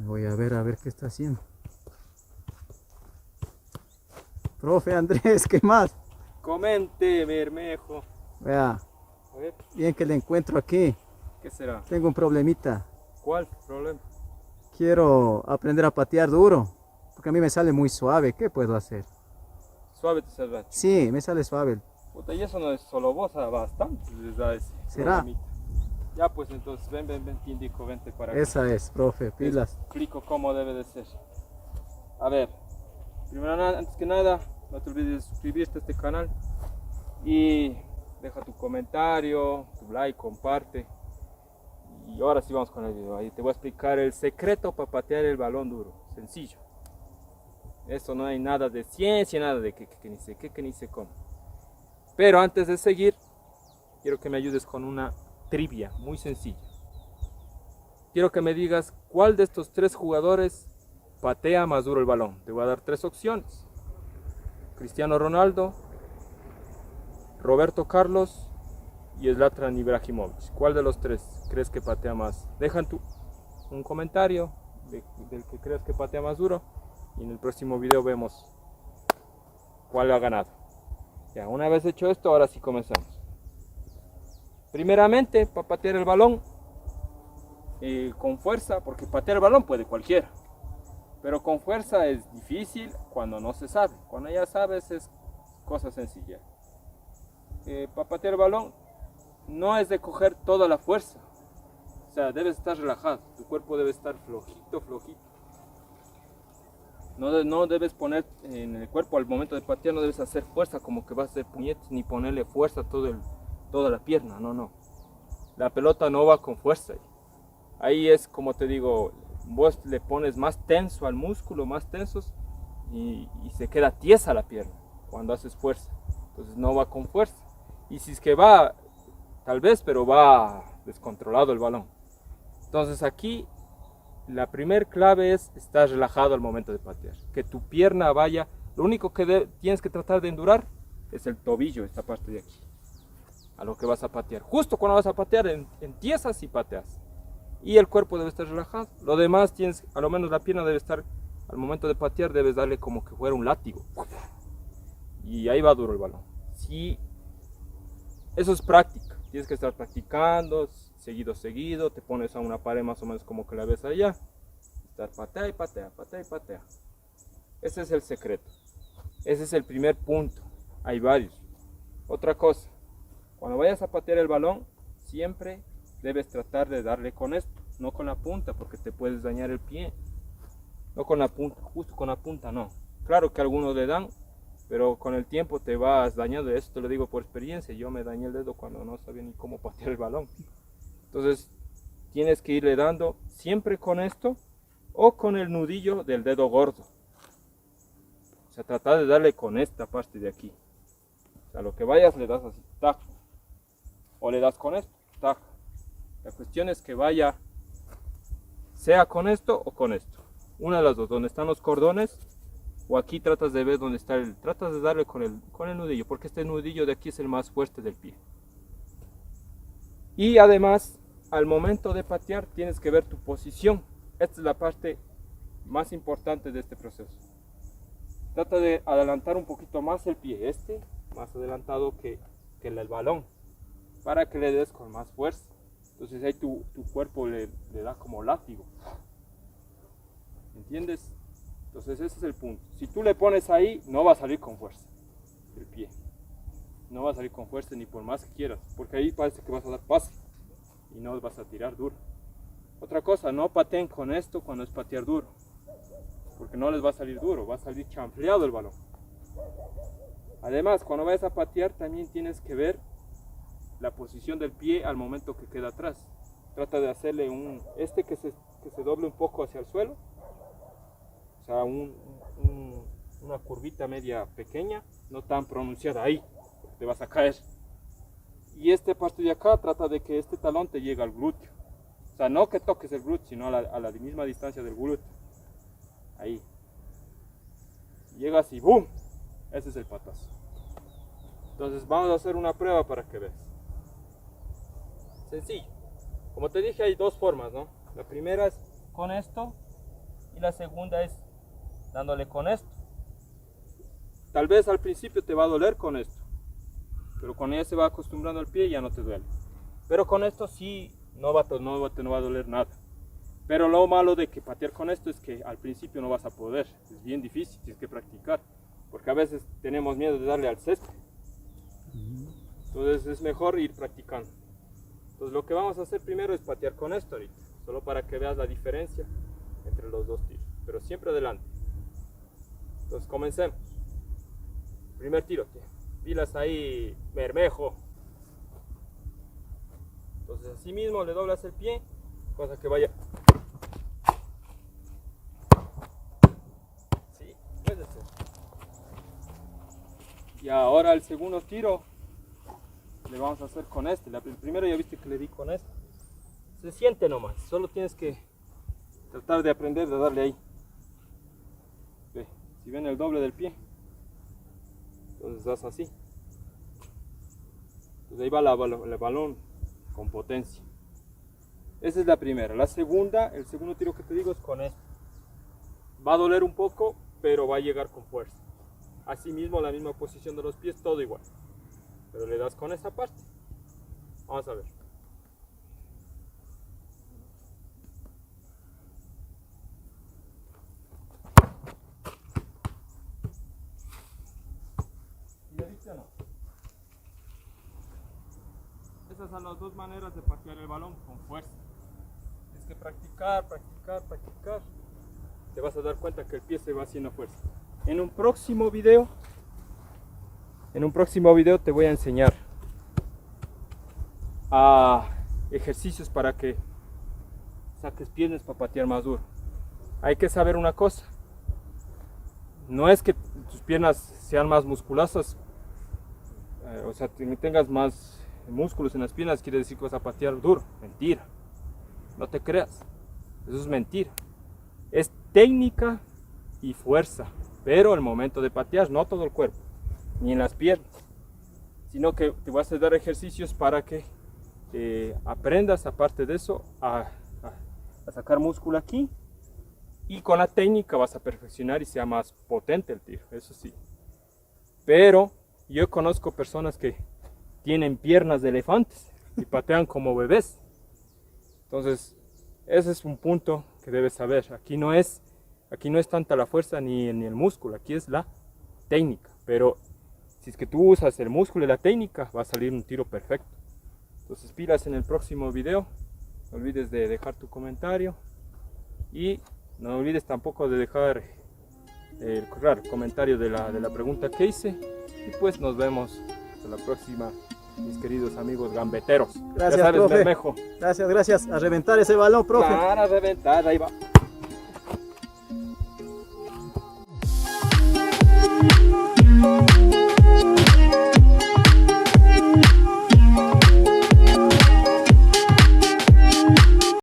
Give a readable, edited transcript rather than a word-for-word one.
Voy a ver qué está haciendo. Profe Andrés, ¿qué más? Comente, Bermejo. Vea, A ver, bien que le encuentro aquí. ¿qué será? Tengo un problemita. ¿Cuál problema? Quiero aprender a patear duro, porque a mí me sale muy suave. ¿Qué puedo hacer? Suave te salvaste. Sí, me sale suave. Puta, y eso no es solo vos, a bastante les da ese ¿Será? problemita. Ya pues entonces, ven, te indico, vente para acá. Esa es, profe, Te pilas. explico cómo debe de ser. A ver, primero antes que nada, no te olvides de suscribirte a este canal y deja tu comentario, tu like, comparte. Y ahora sí vamos con el video. Ahí te voy a explicar el secreto para patear el balón duro. Sencillo. Eso no hay nada de ciencia, nada de que ni sé qué, que ni sé cómo. Pero antes de seguir, quiero que me ayudes con una trivia muy sencilla. Quiero que me digas cuál de estos tres jugadores patea más duro el balón. Te voy a dar tres opciones. Cristiano Ronaldo, Roberto Carlos y Zlatan Ibrahimovic. ¿Cuál de los tres crees que patea más? Deja un comentario del que crees que patea más duro y en el próximo video vemos cuál ha ganado. Ya, una vez hecho esto, ahora sí comenzamos. Primeramente, para patear el balón con fuerza, porque patear el balón puede cualquiera, pero con fuerza es difícil cuando no se sabe. Cuando ya sabes es cosa sencilla. Para patear el balón no es de coger toda la fuerza, o sea, debes estar relajado, tu cuerpo debe estar flojito, flojito. No debes poner en el cuerpo al momento de patear, no debes hacer fuerza como que vas a hacer puñetes, ni ponerle fuerza a toda la pierna, no. La pelota no va con fuerza. Ahí es como te digo, vos le pones más tenso al músculo, más tensos, y se queda tiesa la pierna cuando haces fuerza. Entonces no va con fuerza. Y si es que va, tal vez, pero va descontrolado el balón. Entonces aquí la primer clave es estar relajado al momento de patear. Que tu pierna vaya, lo único que tienes que tratar de endurar es el tobillo, esta parte de aquí, a lo que vas a patear. Justo cuando vas a patear, entiesas y pateas. Y el cuerpo debe estar relajado. Lo demás tienes, a lo menos la pierna debe estar, al momento de patear debes darle como que fuera un látigo. Y ahí va duro el balón. Sí, eso es práctica. Tienes que estar practicando, seguido, te pones a una pared más o menos como que la ves allá. Estar patea y patea, patea y patea. Ese es el secreto. Ese es el primer punto. Hay varios. Otra cosa, cuando vayas a patear el balón, siempre debes tratar de darle con esto, no con la punta, porque te puedes dañar el pie. No con la punta, justo con la punta no. Claro que algunos le dan, pero con el tiempo te vas dañando. Eso te lo digo por experiencia. Yo me dañé el dedo cuando no sabía ni cómo patear el balón. Entonces tienes que irle dando siempre con esto o con el nudillo del dedo gordo. O sea, tratar de darle con esta parte de aquí. O sea, lo que vayas le das así, tac. O le das con esto, tac. La cuestión es que vaya, sea con esto o con esto. Una de las dos, donde están los cordones, o aquí tratas de ver dónde está tratas de darle con el nudillo, porque este nudillo de aquí es el más fuerte del pie. Y además, al momento de patear, tienes que ver tu posición. Esta es la parte más importante de este proceso. Trata de adelantar un poquito más el pie, más adelantado que el balón, para que le des con más fuerza. Entonces ahí tu cuerpo le da como látigo. ¿Entiendes? Entonces ese es el punto. Si tú le pones ahí, no va a salir con fuerza el pie. No va a salir con fuerza ni por más que quieras, porque ahí parece que vas a dar pase y no vas a tirar duro. Otra cosa, no pateen con esto cuando es patear duro, porque no les va a salir duro, va a salir chanfleado el balón. Además, cuando vayas a patear también tienes que ver la posición del pie al momento que queda atrás. Trata de hacerle que se doble un poco hacia el suelo, o sea, una curvita media pequeña, no tan pronunciada ahí, porque te vas a caer. Y esta parte de acá, trata de que este talón te llegue al glúteo. O sea, no que toques el glúteo, sino a la misma distancia del glúteo. Ahí. Llegas y ¡boom! Ese es el patazo. Entonces vamos a hacer una prueba para que veas. Sencillo. Como te dije, hay dos formas, ¿no? La primera es con esto Y la segunda es dándole con esto. Tal vez al principio te va a doler con esto, pero cuando ya se va acostumbrando al pie ya no te duele. Pero con esto sí no va a doler nada. Pero lo malo de que patear con esto es que al principio no vas a poder. Es bien difícil, tienes que practicar. Porque a veces tenemos miedo de darle al césped. Entonces es mejor ir practicando. Entonces lo que vamos a hacer primero es patear con esto ahorita. Solo para que veas la diferencia entre los dos tiros. Pero siempre adelante. Entonces comencemos. Primer tiro, tío. Pilas ahí, Bermejo. Entonces así mismo le doblas el pie, cosa que vaya. Sí, puede ser. Y ahora el segundo tiro le vamos a hacer con este. El primero ya viste que le di con este. Se siente nomás, solo tienes que tratar de aprender de darle ahí. Ve, si ven el doble del pie, entonces das así. Entonces ahí va el balón con potencia. Esa es la primera. La segunda, el segundo tiro que te digo es con esto. Va a doler un poco, pero va a llegar con fuerza. Asimismo, la misma posición de los pies, todo igual. Pero le das con esa parte. Vamos a ver. ¿Le viste o no? Esas son las dos maneras de patear el balón con fuerza. Tienes que practicar. Te vas a dar cuenta que el pie se va haciendo fuerza. En un próximo video te voy a enseñar a ejercicios para que saques piernas para patear más duro. Hay que saber una cosa. No es que tus piernas sean más musculosas, o sea, tengas más músculos en las piernas, quiere decir que vas a patear duro. Mentira. No te creas. Eso es mentira. Es técnica y fuerza. Pero el momento de patear, no todo el cuerpo, ni en las piernas. Sino que te vas a dar ejercicios para que aprendas, aparte de eso, a sacar músculo aquí. Y con la técnica vas a perfeccionar y sea más potente el tiro, eso sí. Pero yo conozco personas que tienen piernas de elefantes y patean como bebés. Entonces, ese es un punto que debes saber. Aquí no es tanta la fuerza ni el músculo, aquí es la técnica. Pero si es que tú usas el músculo y la técnica, va a salir un tiro perfecto. Entonces, pilas en el próximo video. No olvides de dejar tu comentario y no olvides tampoco de dejar el comentario de la pregunta que hice. Y pues nos vemos hasta la próxima, mis queridos amigos gambeteros. Gracias, ya sabes, profe. Bermejo. Gracias. A reventar ese balón, profe. Para reventar, ahí va.